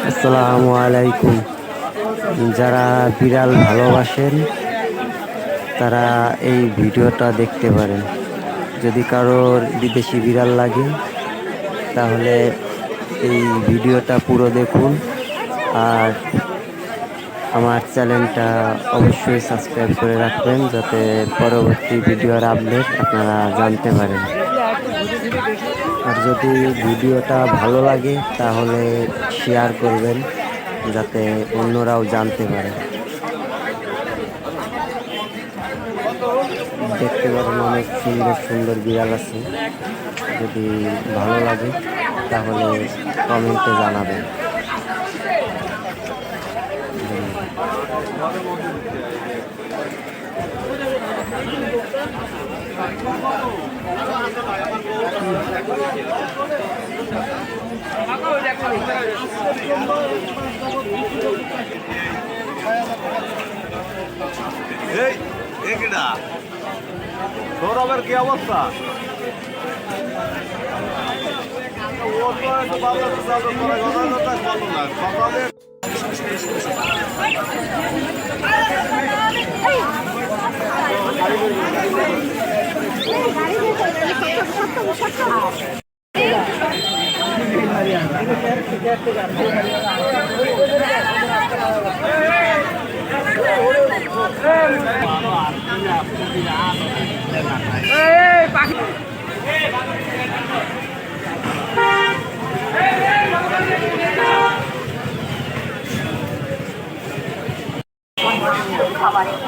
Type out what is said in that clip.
আসসালামু আলাইকুম। যারা বিড়াল ভালোবাসেন তারা এই ভিডিওটা দেখতে পারেন। যদি কারোর বিদেশি বিড়াল লাগে তাহলে এই ভিডিওটা পুরো দেখুন। আর আমার চ্যানেলটা অবশ্যই সাবস্ক্রাইব করে রাখবেন যাতে পরবর্তী ভিডিওর আপডেট আপনারা জানতে পারেন। আর যদি ভিডিওটা ভালো লাগে তাহলে শেয়ার করবেন যাতে অন্যরাও জানতে পারে। দেখতে পারেন অনেক সুন্দর সুন্দর বিড়াল আছে। যদি ভালো লাগে তাহলে কমেন্টে জানাবেন। সৌরভের কি অবস্থা? ও তো একটু বাংলাদেশ যাবে পরে কথা ভালো না সকালে। খাবারের